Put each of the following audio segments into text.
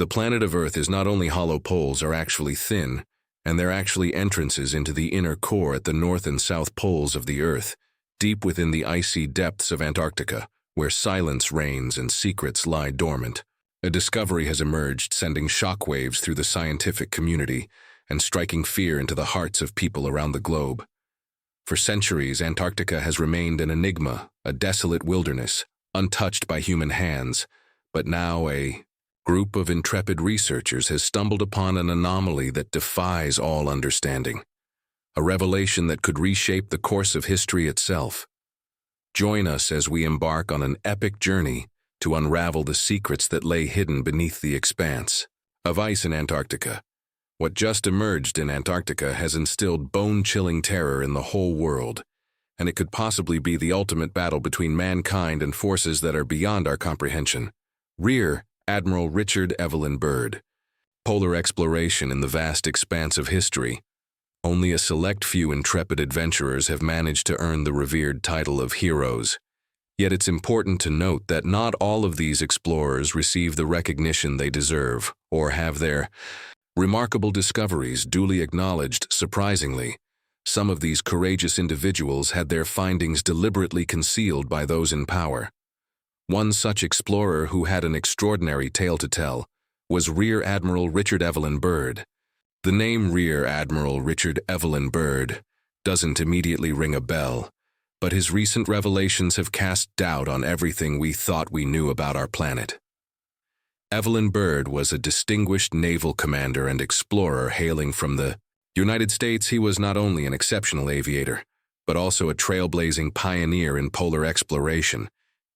The planet of Earth is not only hollow poles are actually thin, and they're actually entrances into the inner core at the north and south poles of the Earth, deep within the icy depths of Antarctica, where silence reigns and secrets lie dormant. A discovery has emerged, sending shockwaves through the scientific community and striking fear into the hearts of people around the globe. For centuries, Antarctica has remained an enigma, a desolate wilderness, untouched by human hands, but now a group of intrepid researchers has stumbled upon an anomaly that defies all understanding, a revelation that could reshape the course of history itself. Join us as we embark on an epic journey to unravel the secrets that lay hidden beneath the expanse of ice in Antarctica. What just emerged in Antarctica has instilled bone-chilling terror in the whole world, and it could possibly be the ultimate battle between mankind and forces that are beyond our comprehension. Rear Admiral Richard E. Byrd. Polar exploration in the vast expanse of history. Only a select few intrepid adventurers have managed to earn the revered title of heroes. Yet it's important to note that not all of these explorers receive the recognition they deserve or have their remarkable discoveries duly acknowledged. Surprisingly, some of these courageous individuals had their findings deliberately concealed by those in power. One such explorer who had an extraordinary tale to tell was Rear Admiral Richard E. Byrd. The name Rear Admiral Richard E. Byrd doesn't immediately ring a bell, but his recent revelations have cast doubt on everything we thought we knew about our planet. Evelyn Byrd was a distinguished naval commander and explorer hailing from the United States. He was not only an exceptional aviator, but also a trailblazing pioneer in polar exploration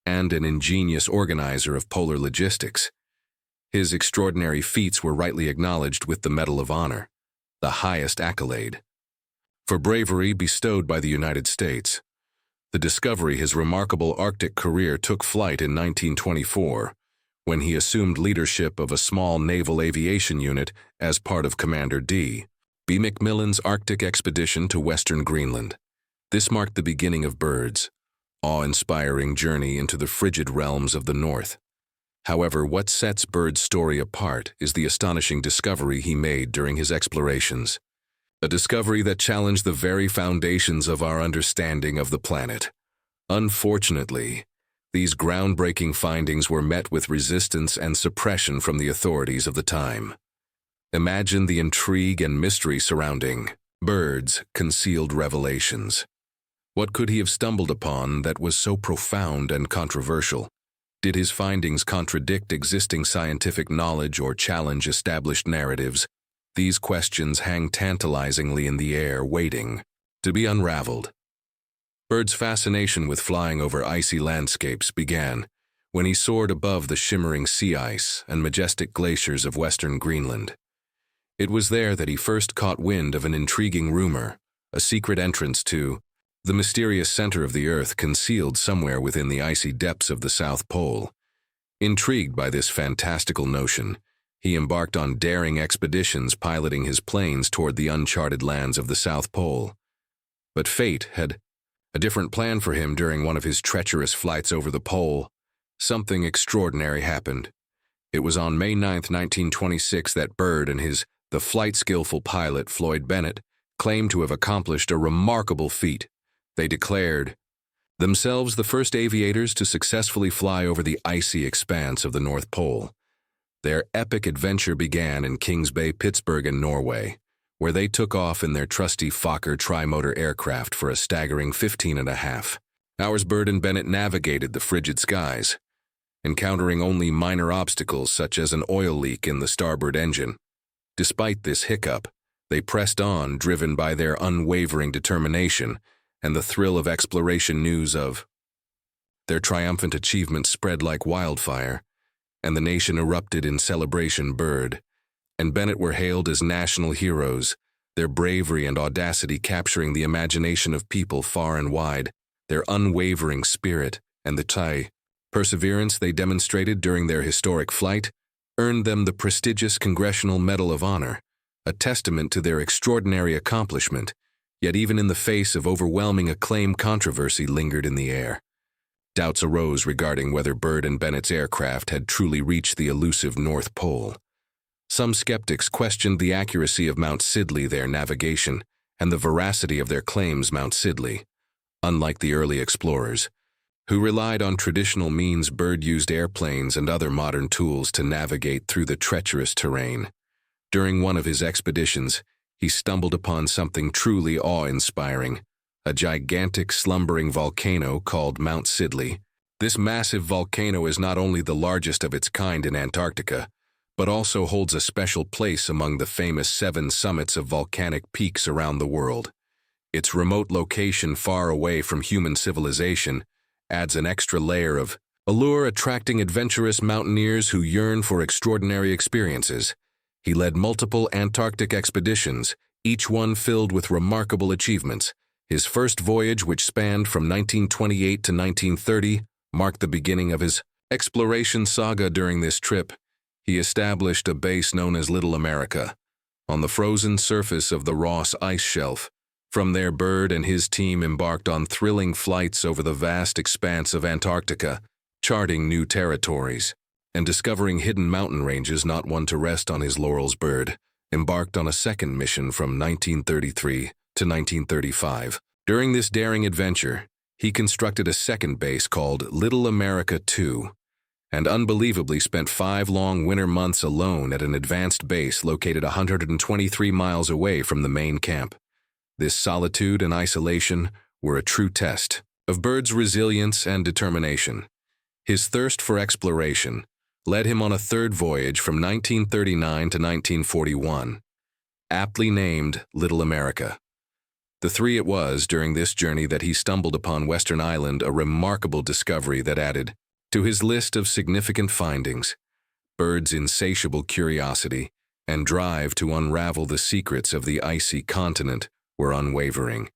and an ingenious organizer of polar logistics. His extraordinary feats were rightly acknowledged with the Medal of Honor, the highest accolade for bravery bestowed by the United States. The discovery his remarkable Arctic career took flight in 1924, when he assumed leadership of a small naval aviation unit as part of Commander D. B. McMillan's Arctic expedition to western Greenland. This marked the beginning of Byrd's awe-inspiring journey into the frigid realms of the North. However, what sets Byrd's story apart is the astonishing discovery he made during his explorations. A discovery that challenged the very foundations of our understanding of the planet. Unfortunately, these groundbreaking findings were met with resistance and suppression from the authorities of the time. Imagine the intrigue and mystery surrounding Byrd's concealed revelations. What could he have stumbled upon that was so profound and controversial? Did his findings contradict existing scientific knowledge or challenge established narratives? These questions hang tantalizingly in the air, waiting to be unraveled. Byrd's fascination with flying over icy landscapes began when he soared above the shimmering sea ice and majestic glaciers of western Greenland. It was there that he first caught wind of an intriguing rumor, a secret entrance to the mysterious center of the Earth concealed somewhere within the icy depths of the South Pole. Intrigued by this fantastical notion, he embarked on daring expeditions piloting his planes toward the uncharted lands of the South Pole. But fate had a different plan for him during one of his treacherous flights over the pole. Something extraordinary happened. It was on May 9, 1926 that Byrd and the flight-skillful pilot Floyd Bennett claimed to have accomplished a remarkable feat. They declared themselves the first aviators to successfully fly over the icy expanse of the North Pole. Their epic adventure began in Kings Bay, Pittsburgh, in Norway, where they took off in their trusty Fokker tri-motor aircraft for a staggering 15.5 hours. Byrd and Bennett navigated the frigid skies, encountering only minor obstacles such as an oil leak in the starboard engine. Despite this hiccup, they pressed on, driven by their unwavering determination and the thrill of exploration. News of their triumphant achievements spread like wildfire, and the nation erupted in celebration. Byrd and Bennett were hailed as national heroes, their bravery and audacity capturing the imagination of people far and wide. Their unwavering spirit and the perseverance they demonstrated during their historic flight earned them the prestigious Congressional Medal of Honor, a testament to their extraordinary accomplishment. Yet even in the face of overwhelming acclaim, controversy lingered in the air. Doubts arose regarding whether Byrd and Bennett's aircraft had truly reached the elusive North Pole. Some skeptics questioned the accuracy of Mount Sidley, their navigation, and the veracity of their claims. Mount Sidley, unlike the early explorers, who relied on traditional means, Byrd used airplanes and other modern tools to navigate through the treacherous terrain. During one of his expeditions, he stumbled upon something truly awe-inspiring, a gigantic slumbering volcano called Mount Sidley. This massive volcano is not only the largest of its kind in Antarctica, but also holds a special place among the famous 7 summits of volcanic peaks around the world. Its remote location far away from human civilization adds an extra layer of allure, attracting adventurous mountaineers who yearn for extraordinary experiences. He led multiple Antarctic expeditions, each one filled with remarkable achievements. His first voyage, which spanned from 1928 to 1930, marked the beginning of his exploration saga. During this trip, he established a base known as Little America on the frozen surface of the Ross Ice Shelf. From there, Byrd and his team embarked on thrilling flights over the vast expanse of Antarctica, charting new territories and discovering hidden mountain ranges. Not one to rest on his laurels, Byrd embarked on a second mission from 1933 to 1935. During this daring adventure, he constructed a second base called Little America 2, and unbelievably spent 5 long winter months alone at an advanced base located 123 miles away from the main camp. This solitude and isolation were a true test of Byrd's resilience and determination. His thirst for exploration led him on a third voyage from 1939 to 1941, aptly named Little America. The 3 it was during this journey that he stumbled upon Western Island, a remarkable discovery that added to his list of significant findings. Byrd's insatiable curiosity and drive to unravel the secrets of the icy continent were unwavering.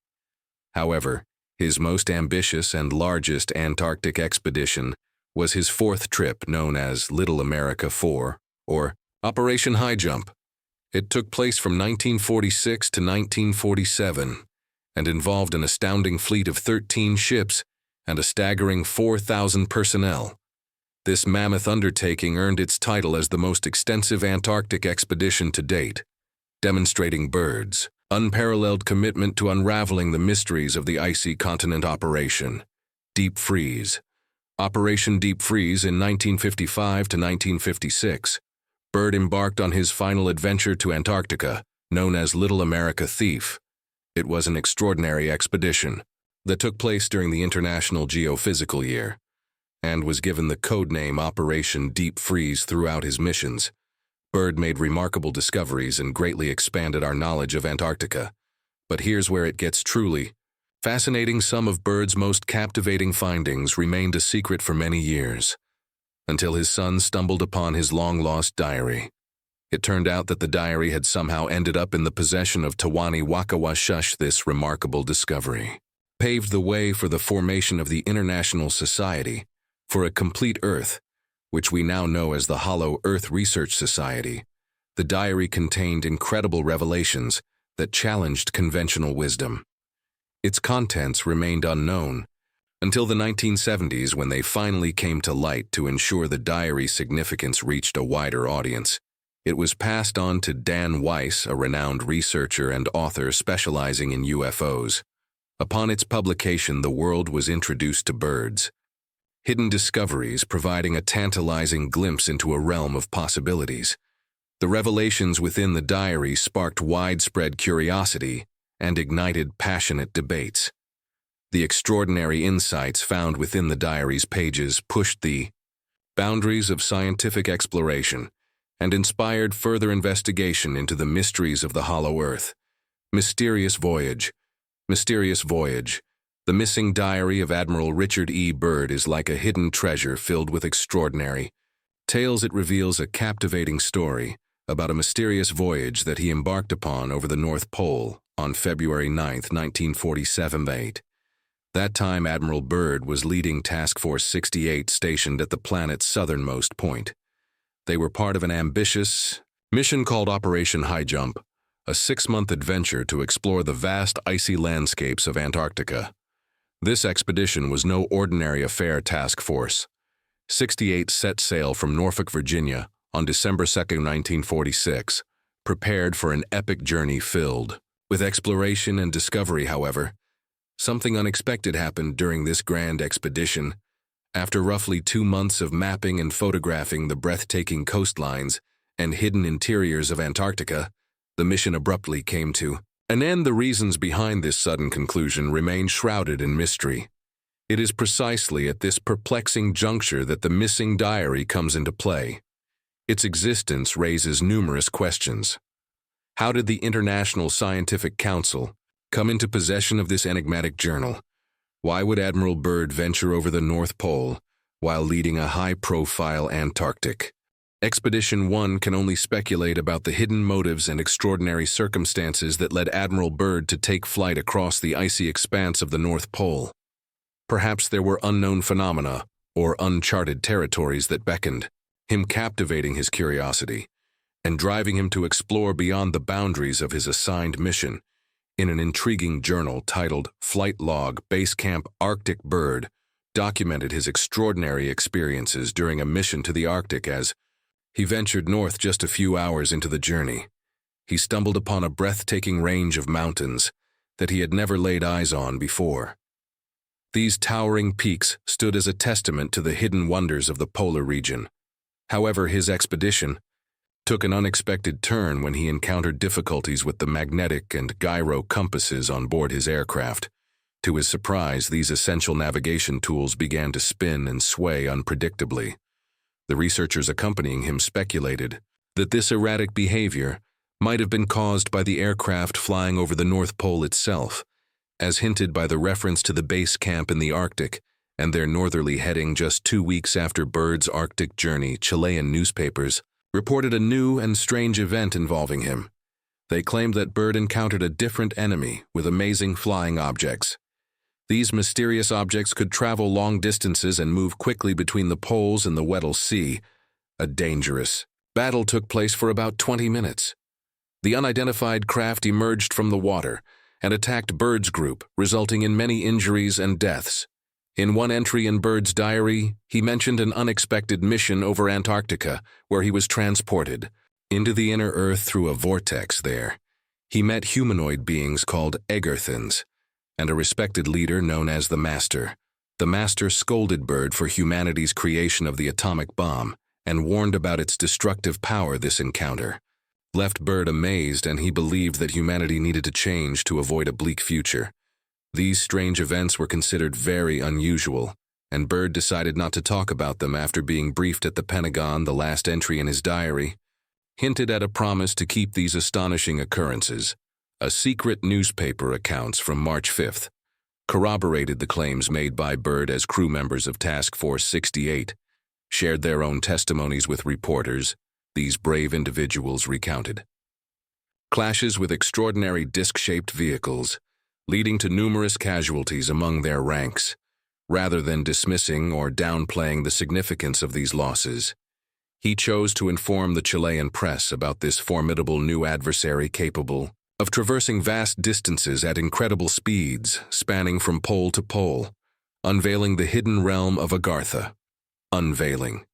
However, his most ambitious and largest Antarctic expedition was his 4th trip, known as Little America 4, or Operation High Jump. It took place from 1946 to 1947 and involved an astounding fleet of 13 ships and a staggering 4,000 personnel. This mammoth undertaking earned its title as the most extensive Antarctic expedition to date, demonstrating Byrd's unparalleled commitment to unraveling the mysteries of the icy continent. Operation Deep Freeze. Operation Deep Freeze in 1955 to 1956. Byrd embarked on his final adventure to Antarctica, known as Little America Thief. It was an extraordinary expedition that took place during the International Geophysical Year and was given the codename Operation Deep Freeze throughout his missions. Byrd made remarkable discoveries and greatly expanded our knowledge of Antarctica. But here's where it gets truly fascinating. Some of Byrd's most captivating findings remained a secret for many years, until his son stumbled upon his long-lost diary. It turned out that the diary had somehow ended up in the possession of Tawani Wakawashush. This remarkable discovery paved the way for the formation of the International Society for a Complete Earth, which we now know as the Hollow Earth Research Society. The diary contained incredible revelations that challenged conventional wisdom. Its contents remained unknown until the 1970s, when they finally came to light. To ensure the diary's significance reached a wider audience, it was passed on to Dan Weiss, a renowned researcher and author specializing in UFOs. Upon its publication, the world was introduced to Byrd's hidden discoveries, providing a tantalizing glimpse into a realm of possibilities. The revelations within the diary sparked widespread curiosity and ignited passionate debates. The extraordinary insights found within the diary's pages pushed the boundaries of scientific exploration and inspired further investigation into the mysteries of the Hollow Earth. Mysterious Voyage. Mysterious Voyage. The missing diary of Admiral Richard E. Byrd is like a hidden treasure filled with extraordinary tales. It reveals a captivating story about a mysterious voyage that he embarked upon over the North Pole on February 9, 1947. That time, Admiral Byrd was leading Task Force 68, stationed at the planet's southernmost point. They were part of an ambitious mission called Operation High Jump, a 6-month adventure to explore the vast icy landscapes of Antarctica. This expedition was no ordinary affair. Task Force 68 set sail from Norfolk, Virginia, on December 2, 1946, prepared for an epic journey filled with exploration and discovery. However, something unexpected happened during this grand expedition. After roughly 2 months of mapping and photographing the breathtaking coastlines and hidden interiors of Antarctica, the mission abruptly came to an end. The reasons behind this sudden conclusion remain shrouded in mystery. It is precisely at this perplexing juncture that the missing diary comes into play. Its existence raises numerous questions. How did the International Scientific Council come into possession of this enigmatic journal? Why would Admiral Byrd venture over the North Pole while leading a high-profile Antarctic? Expedition 1 can only speculate about the hidden motives and extraordinary circumstances that led Admiral Byrd to take flight across the icy expanse of the North Pole. Perhaps there were unknown phenomena or uncharted territories that beckoned, him captivating his curiosity and driving him to explore beyond the boundaries of his assigned mission. In an intriguing journal titled Flight Log, Base Camp Arctic, Byrd documented his extraordinary experiences during a mission to the Arctic. As he ventured north just a few hours into the journey, he stumbled upon a breathtaking range of mountains that he had never laid eyes on before. These towering peaks stood as a testament to the hidden wonders of the polar region. However, his expedition took an unexpected turn when he encountered difficulties with the magnetic and gyro compasses on board his aircraft. To his surprise, these essential navigation tools began to spin and sway unpredictably. The researchers accompanying him speculated that this erratic behavior might have been caused by the aircraft flying over the North Pole itself, as hinted by the reference to the base camp in the Arctic and their northerly heading. Just 2 weeks after Byrd's Arctic journey, Chilean newspapers reported a new and strange event involving him. They claimed that Byrd encountered a different enemy with amazing flying objects. These mysterious objects could travel long distances and move quickly between the poles and the Weddell Sea. A dangerous battle took place for about 20 minutes. The unidentified craft emerged from the water and attacked Byrd's group, resulting in many injuries and deaths. In one entry in Byrd's diary, he mentioned an unexpected mission over Antarctica, where he was transported into the inner earth through a vortex. There, he met humanoid beings called Agarthans and a respected leader known as the Master. The Master scolded Byrd for humanity's creation of the atomic bomb and warned about its destructive power. This encounter left Byrd amazed, and he believed that humanity needed to change to avoid a bleak future. These strange events were considered very unusual, and Byrd decided not to talk about them after being briefed at the Pentagon. The last entry in his diary hinted at a promise to keep these astonishing occurrences. A secret newspaper accounts from March 5th corroborated the claims made by Byrd as crew members of Task Force 68 shared their own testimonies with reporters. These brave individuals recounted clashes with extraordinary disc-shaped vehicles, leading to numerous casualties among their ranks. Rather than dismissing or downplaying the significance of these losses, he chose to inform the Chilean press about this formidable new adversary capable of traversing vast distances at incredible speeds, spanning from pole to pole, unveiling the hidden realm of Agartha. Unveiling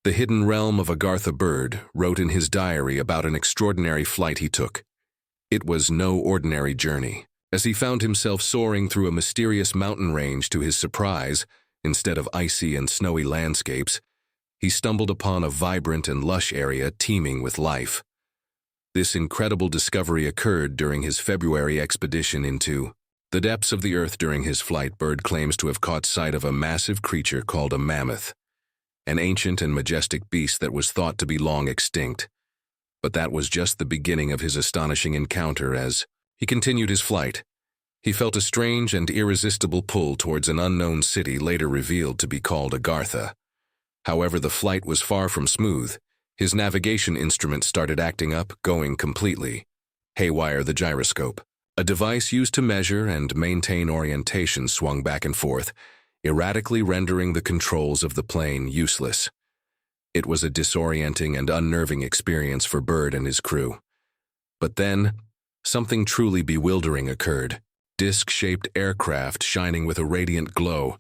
the hidden realm of Agartha. Byrd wrote in his diary about an extraordinary flight he took. It was no ordinary journey, as he found himself soaring through a mysterious mountain range. To his surprise, instead of icy and snowy landscapes, he stumbled upon a vibrant and lush area teeming with life. This incredible discovery occurred during his February expedition into the depths of the earth. During his flight, Byrd claims to have caught sight of a massive creature called a mammoth, an ancient and majestic beast that was thought to be long extinct. But that was just the beginning of his astonishing encounter. As he continued his flight, he felt a strange and irresistible pull towards an unknown city later revealed to be called Agartha. However, the flight was far from smooth. His navigation instrument started acting up, going completely haywire. The gyroscope, a device used to measure and maintain orientation, swung back and forth, erratically rendering the controls of the plane useless. It was a disorienting and unnerving experience for Byrd and his crew. But then, something truly bewildering occurred. Disc-shaped aircraft shining with a radiant glow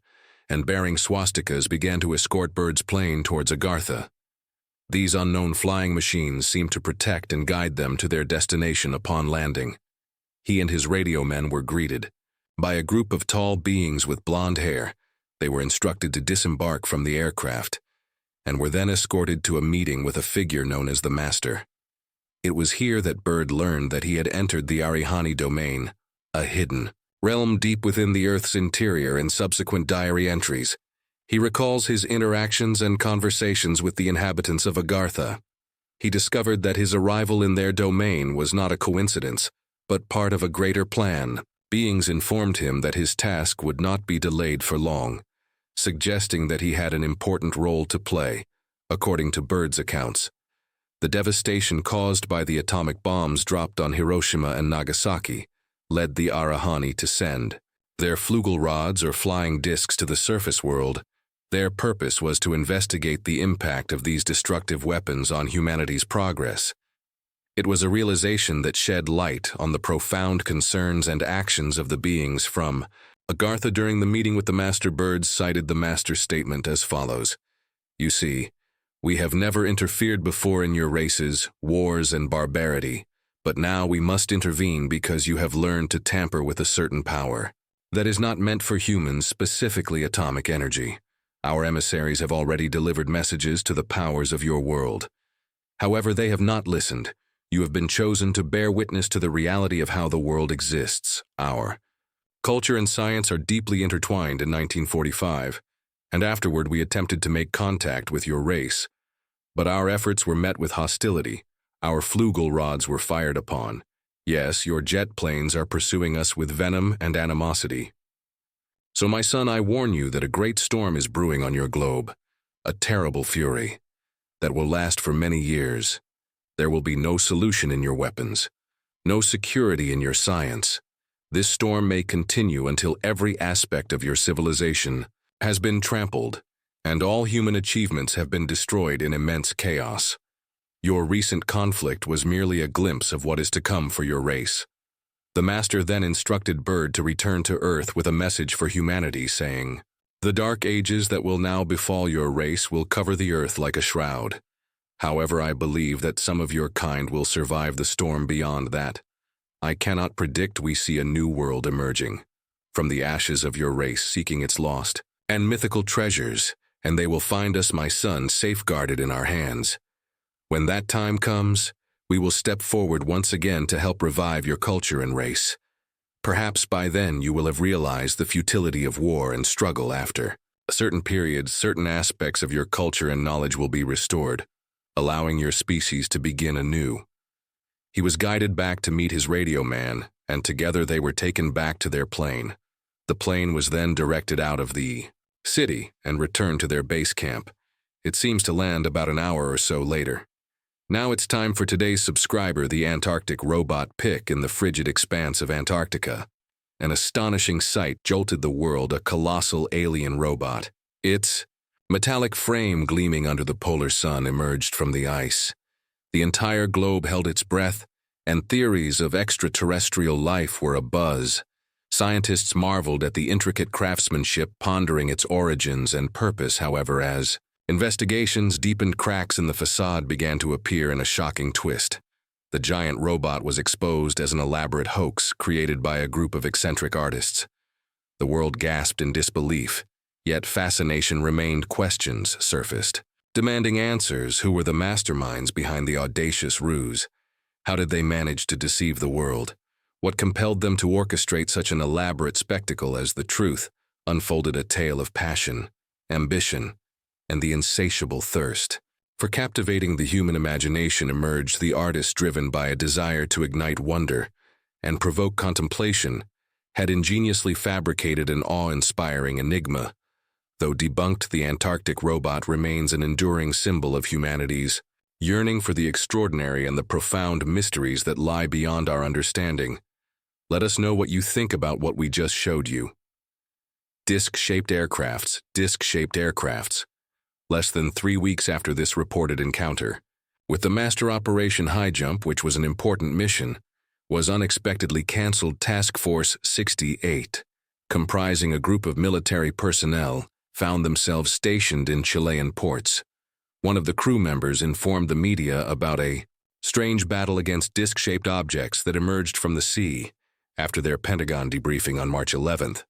and bearing swastikas began to escort Byrd's plane towards Agartha. These unknown flying machines seemed to protect and guide them to their destination upon landing. He and his radio men were greeted by a group of tall beings with blonde hair. They were instructed to disembark from the aircraft and were then escorted to a meeting with a figure known as the Master. It was here that Byrd learned that he had entered the Arihani domain, a hidden realm deep within the Earth's interior. In subsequent diary entries, he recalls his interactions and conversations with the inhabitants of Agartha. He discovered that his arrival in their domain was not a coincidence, but part of a greater plan. Beings informed him that his task would not be delayed for long, suggesting that he had an important role to play. According to Byrd's accounts, the devastation caused by the atomic bombs dropped on Hiroshima and Nagasaki led the Arihani to send their flugel rods or flying discs to the surface world. Their purpose was to investigate the impact of these destructive weapons on humanity's progress. It was a realization that shed light on the profound concerns and actions of the beings from Agartha. During the meeting with the Master, Byrd cited the Master's statement as follows: "You see, we have never interfered before in your races, wars, and barbarity, but now we must intervene because you have learned to tamper with a certain power that is not meant for humans, specifically atomic energy. Our emissaries have already delivered messages to the powers of your world. However, they have not listened. You have been chosen to bear witness to the reality of how the world exists. Our culture and science are deeply intertwined. In 1945, and afterward we attempted to make contact with your race, but our efforts were met with hostility. Our flugel rods were fired upon. Yes, your jet planes are pursuing us with venom and animosity. So my son, I warn you that a great storm is brewing on your globe, a terrible fury that will last for many years. There will be no solution in your weapons, no security in your science. This storm may continue until every aspect of your civilization has been trampled, and all human achievements have been destroyed in immense chaos. Your recent conflict was merely a glimpse of what is to come for your race." The Master then instructed Byrd to return to Earth with a message for humanity, saying, "The dark ages that will now befall your race will cover the Earth like a shroud. However, I believe that some of your kind will survive the storm beyond that. I cannot predict. We see a new world emerging from the ashes of your race, seeking its lost and mythical treasures, and they will find us, my son, safeguarded in our hands. When that time comes, we will step forward once again to help revive your culture and race. Perhaps by then you will have realized the futility of war and struggle. After certain periods, certain aspects of your culture and knowledge will be restored, allowing your species to begin anew." He was guided back to meet his radio man, and together they were taken back to their plane. The plane was then directed out of the city and returned to their base camp. It seems to land about an hour or so later. Now it's time for today's subscriber, the Antarctic robot pick in the frigid expanse of Antarctica. An astonishing sight jolted the world, a colossal alien robot. Its metallic frame gleaming under the polar sun emerged from the ice. The entire globe held its breath, and theories of extraterrestrial life were abuzz. Scientists marveled at the intricate craftsmanship, pondering its origins and purpose. However, as investigations deepened, cracks in the facade began to appear in a shocking twist. The giant robot was exposed as an elaborate hoax created by a group of eccentric artists. The world gasped in disbelief, yet fascination remained. Questions surfaced, demanding answers. Who were the masterminds behind the audacious ruse? How did they manage to deceive the world? What compelled them to orchestrate such an elaborate spectacle? As the truth unfolded, a tale of passion, ambition, and the insatiable thirst for captivating the human imagination emerged. The artist, driven by a desire to ignite wonder and provoke contemplation, had ingeniously fabricated an awe-inspiring enigma. Though debunked, the Antarctic robot remains an enduring symbol of humanity's yearning for the extraordinary and the profound mysteries that lie beyond our understanding. Let us know what you think about what we just showed you. Disc-shaped aircrafts. Disc-shaped aircrafts. Less than 3 weeks after this reported encounter, with the Master, Operation High Jump, which was an important mission, was unexpectedly canceled. Task Force 68, comprising a group of military personnel, found themselves stationed in Chilean ports. One of the crew members informed the media about a strange battle against disc-shaped objects that emerged from the sea after their Pentagon debriefing on March 11th.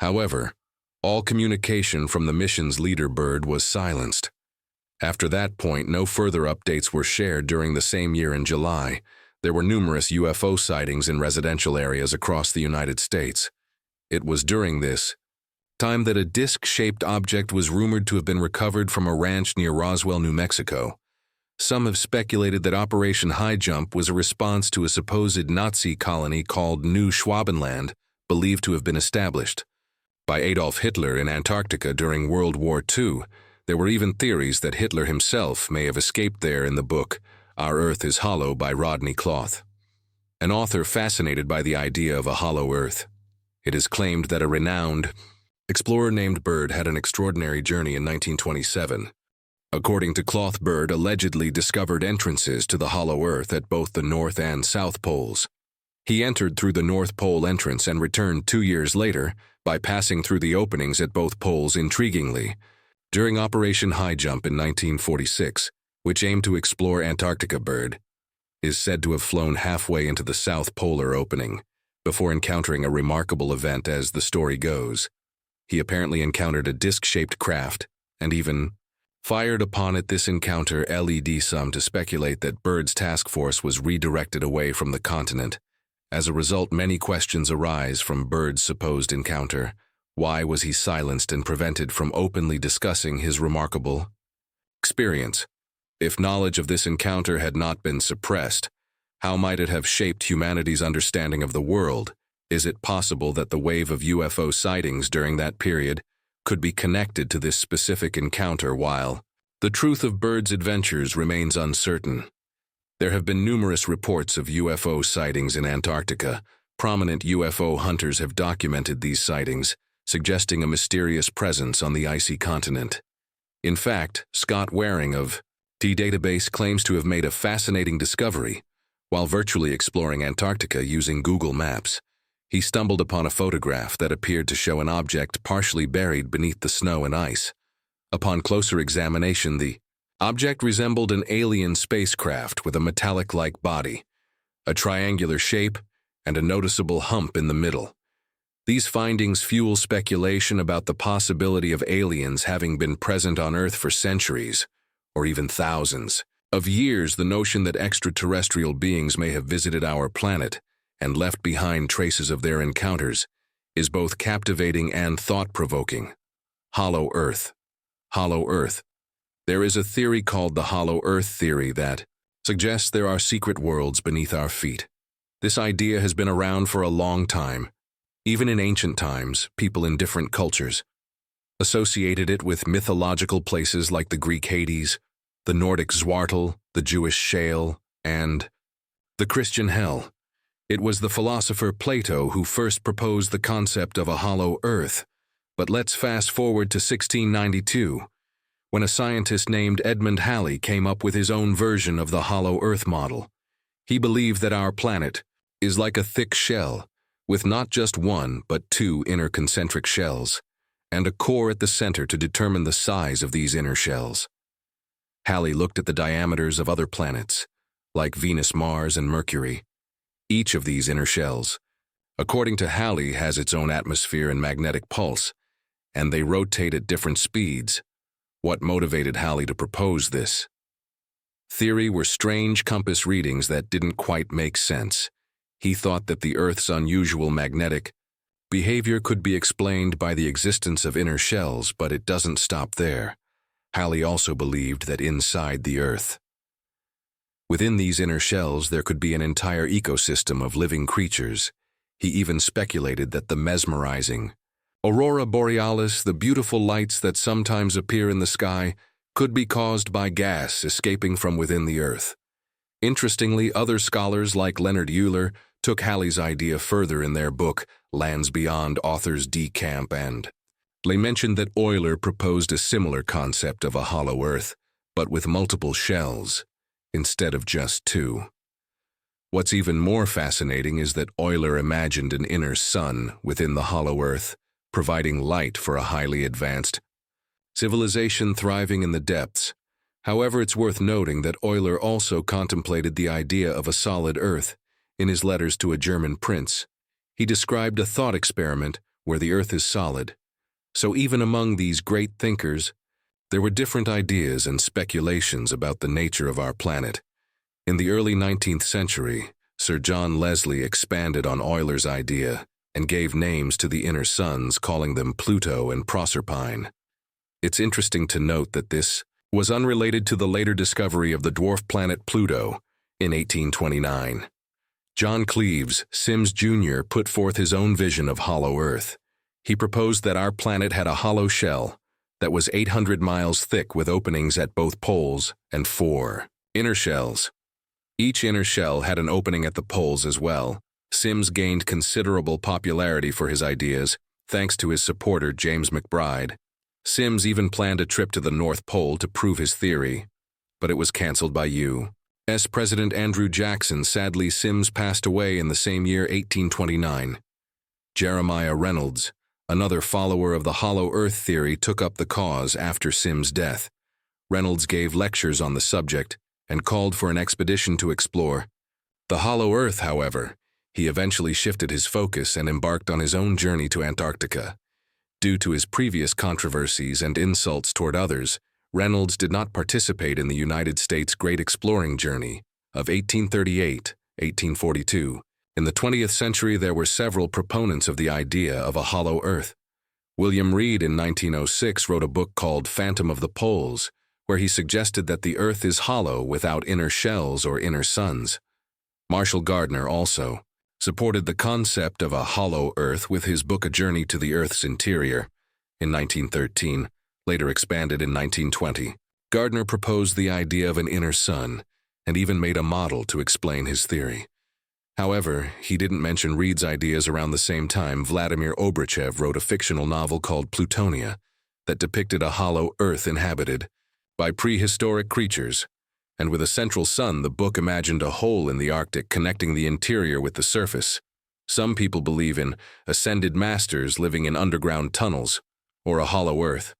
However, all communication from the mission's leader Byrd was silenced. After that point, no further updates were shared. During the same year in July, there were numerous UFO sightings in residential areas across the United States. It was during this time that a disc-shaped object was rumored to have been recovered from a ranch near Roswell, New Mexico. Some have speculated that Operation High Jump was a response to a supposed Nazi colony called New Schwabenland, believed to have been established by Adolf Hitler in Antarctica during World War II. There were even theories that Hitler himself may have escaped there in the book Our Earth is Hollow by Rodney Cloth, an author fascinated by the idea of a hollow Earth. It is claimed that a renowned explorer named Byrd had an extraordinary journey in 1927. According to Cloth, Byrd allegedly discovered entrances to the hollow Earth at both the North and South Poles. He entered through the North Pole entrance and returned 2 years later by passing through the openings at both poles. Intriguingly, during Operation High Jump in 1946, which aimed to explore Antarctica, Byrd is said to have flown halfway into the South Polar opening before encountering a remarkable event. As the story goes, he apparently encountered a disc-shaped craft and even fired upon it. This encounter led some to speculate that Byrd's task force was redirected away from the continent. As a result, many questions arise from Byrd's supposed encounter. Why was he silenced and prevented from openly discussing his remarkable experience? If knowledge of this encounter had not been suppressed, how might it have shaped humanity's understanding of the world? Is it possible that the wave of UFO sightings during that period could be connected to this specific encounter? While the truth of Byrd's adventures remains uncertain, there have been numerous reports of UFO sightings in Antarctica. Prominent UFO hunters have documented these sightings, suggesting a mysterious presence on the icy continent. In fact, Scott Waring of T Database claims to have made a fascinating discovery. While virtually exploring Antarctica using Google Maps, he stumbled upon a photograph that appeared to show an object partially buried beneath the snow and ice. Upon closer examination, the object resembled an alien spacecraft with a metallic-like body, a triangular shape, and a noticeable hump in the middle. These findings fuel speculation about the possibility of aliens having been present on Earth for centuries, or even thousands of years. The notion that extraterrestrial beings may have visited our planet and left behind traces of their encounters is both captivating and thought-provoking. Hollow Earth. Hollow Earth. There is a theory called the Hollow Earth theory that suggests there are secret worlds beneath our feet. This idea has been around for a long time. Even in ancient times, people in different cultures associated it with mythological places like the Greek Hades, the Nordic Zwartal, the Jewish Sheol, and the Christian Hell. It was the philosopher Plato who first proposed the concept of a hollow Earth. But let's fast forward to 1692, when a scientist named Edmund Halley came up with his own version of the hollow Earth model. He believed that our planet is like a thick shell, with not just one but two inner concentric shells, and a core at the center to determine the size of these inner shells. Halley looked at the diameters of other planets, like Venus, Mars, and Mercury. Each of these inner shells, according to Halley, has its own atmosphere and magnetic pulse, and they rotate at different speeds. What motivated Halley to propose this theory were strange compass readings that didn't quite make sense. He thought that the Earth's unusual magnetic behavior could be explained by the existence of inner shells, but it doesn't stop there. Halley also believed that inside the Earth, within these inner shells, there could be an entire ecosystem of living creatures. He even speculated that the mesmerizing aurora borealis, the beautiful lights that sometimes appear in the sky, could be caused by gas escaping from within the Earth. Interestingly, other scholars like Leonard Euler took Halley's idea further in their book, Lands Beyond. Authors D. Camp and Ley mentioned that Euler proposed a similar concept of a hollow Earth, but with multiple shells instead of just two. What's even more fascinating is that Euler imagined an inner sun within the hollow Earth, providing light for a highly advanced civilization thriving in the depths. However, it's worth noting that Euler also contemplated the idea of a solid Earth. In his letters to a German prince, he described a thought experiment where the Earth is solid. So even among these great thinkers, there were different ideas and speculations about the nature of our planet. In the early 19th century, Sir John Leslie expanded on Euler's idea and gave names to the inner suns, calling them Pluto and Proserpine. It's interesting to note that this was unrelated to the later discovery of the dwarf planet Pluto in 1829. John Cleves, Sims Jr., put forth his own vision of hollow Earth. He proposed that our planet had a hollow shell that was 800 miles thick with openings at both poles and 4 inner shells. Each inner shell had an opening at the poles as well. Sims gained considerable popularity for his ideas, thanks to his supporter James McBride. Sims even planned a trip to the North Pole to prove his theory, but it was cancelled by U.S. President Andrew Jackson. Sadly, Sims passed away in the same year, 1829. Jeremiah Reynolds, another follower of the hollow Earth theory, took up the cause after Sims' death. Reynolds gave lectures on the subject and called for an expedition to explore the hollow Earth. However, he eventually shifted his focus and embarked on his own journey to Antarctica. Due to his previous controversies and insults toward others, Reynolds did not participate in the United States Great Exploring Journey of 1838-1842. In the 20th century, there were several proponents of the idea of a hollow Earth. William Reed in 1906 wrote a book called Phantom of the Poles, where he suggested that the Earth is hollow without inner shells or inner suns. Marshall Gardner also supported the concept of a hollow Earth with his book A Journey to the Earth's Interior in 1913, later expanded in 1920. Gardner proposed the idea of an inner sun and even made a model to explain his theory. However, he didn't mention Reed's ideas. Around the same time, Vladimir Obruchev wrote a fictional novel called Plutonia that depicted a hollow Earth inhabited by prehistoric creatures, and with a central sun. The book imagined a hole in the Arctic connecting the interior with the surface. Some people believe in ascended masters living in underground tunnels, or a hollow Earth.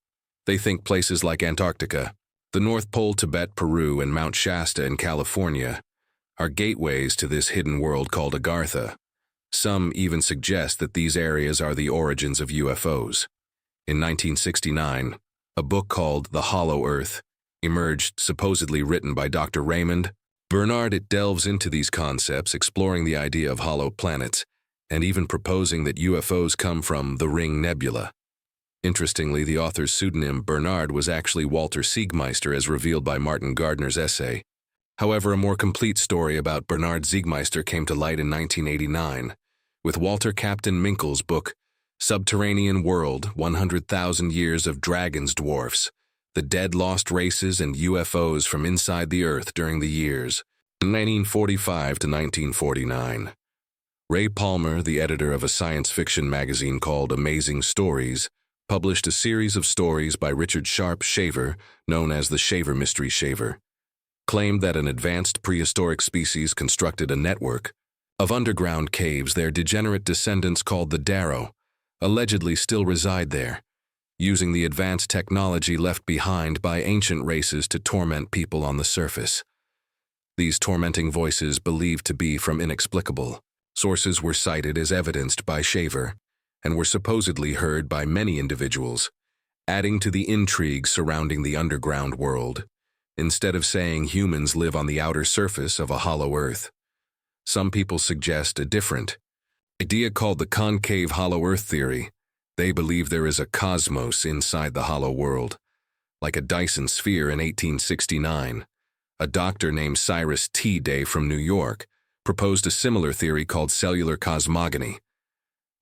They think places like Antarctica, the North Pole, Tibet, Peru, and Mount Shasta in California are gateways to this hidden world called Agartha. Some even suggest that these areas are the origins of UFOs. In 1969, a book called The Hollow Earth emerged, supposedly written by Dr. Raymond Bernard. It delves into these concepts, exploring the idea of hollow planets, and even proposing that UFOs come from the Ring Nebula. Interestingly, the author's pseudonym Bernard was actually Walter Siegmeister, as revealed by Martin Gardner's essay. However, a more complete story about Bernard Siegmeister came to light in 1989, with Walter Captain Minkle's book Subterranean World, 100,000 Years of Dragons, Dwarfs, the Dead Lost Races and UFOs from Inside the Earth during the years 1945 to 1949. Ray Palmer, the editor of a science fiction magazine called Amazing Stories, published a series of stories by Richard Sharp Shaver, known as the Shaver Mystery. Shaver claimed that an advanced prehistoric species constructed a network of underground caves. Their degenerate descendants, called the Darrow, allegedly still reside there, using the advanced technology left behind by ancient races to torment people on the surface. These tormenting voices, believed to be from inexplicable sources, were cited as evidenced by Shaver and were supposedly heard by many individuals, adding to the intrigue surrounding the underground world. Instead of saying humans live on the outer surface of a hollow Earth, some people suggest a different idea called the concave hollow Earth theory. They believe there is a cosmos inside the hollow world, like a Dyson sphere. In 1869, a doctor named Cyrus T. Day from New York proposed a similar theory called cellular cosmogony.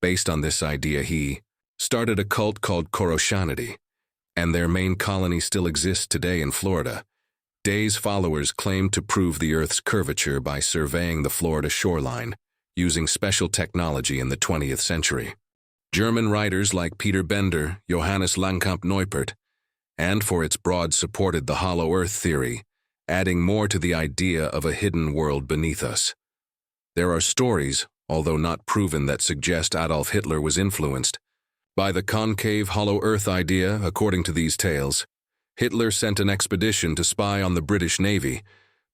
Based on this idea, he started a cult called Koroshanity, and their main colony still exists today in Florida. Day's followers claimed to prove the Earth's curvature by surveying the Florida shoreline, using special technology in the 20th century. German writers like Peter Bender, Johannes Langkamp Neupert, and for its broad supported the hollow Earth theory, adding more to the idea of a hidden world beneath us. There are stories, although not proven, that suggest Adolf Hitler was influenced by the concave hollow Earth idea. According to these tales, Hitler sent an expedition to spy on the British Navy.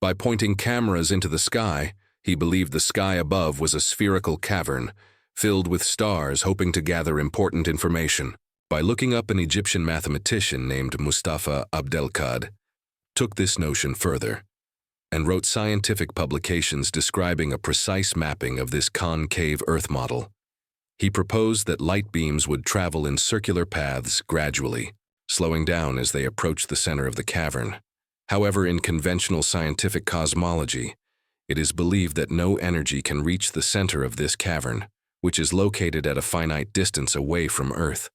By pointing cameras into the sky, he believed the sky above was a spherical cavern, filled with stars hoping to gather important information. By looking up an Egyptian mathematician named Mustafa Abdelkad, took this notion further, and wrote scientific publications describing a precise mapping of this concave Earth model. He proposed that light beams would travel in circular paths gradually, slowing down as they approached the center of the cavern. However, in conventional scientific cosmology, it is believed that no energy can reach the center of this cavern, which is located at a finite distance away from Earth.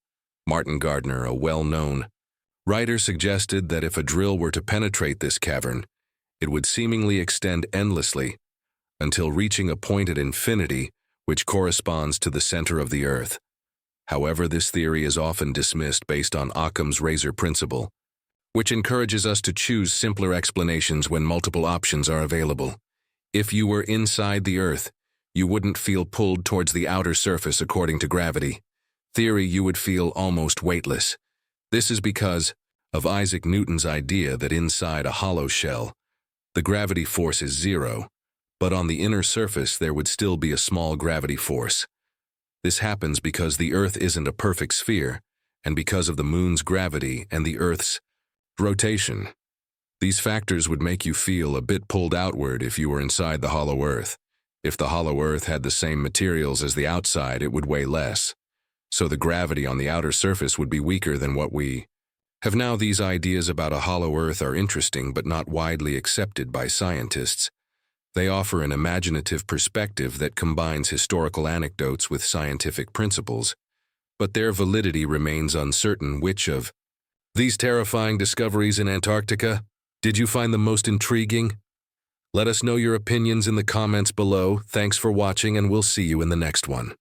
Martin Gardner, a well-known writer, suggested that if a drill were to penetrate this cavern, it would seemingly extend endlessly until reaching a point at infinity which corresponds to the center of the Earth. However, this theory is often dismissed based on Occam's razor principle, which encourages us to choose simpler explanations when multiple options are available. If you were inside the Earth, you wouldn't feel pulled towards the outer surface according to gravity. Theory, you would feel almost weightless. This is because of Isaac Newton's idea that inside a hollow shell, the gravity force is zero, but on the inner surface there would still be a small gravity force. This happens because the Earth isn't a perfect sphere, and because of the Moon's gravity and the Earth's rotation. These factors would make you feel a bit pulled outward if you were inside the hollow Earth. If the hollow Earth had the same materials as the outside, it would weigh less. So the gravity on the outer surface would be weaker than what we have now. These ideas about a hollow Earth are interesting but not widely accepted by scientists. They offer an imaginative perspective that combines historical anecdotes with scientific principles, but their validity remains uncertain. Which of these terrifying discoveries in Antarctica did you find the most intriguing? Let us know your opinions in the comments below. Thanks for watching, and we'll see you in the next one.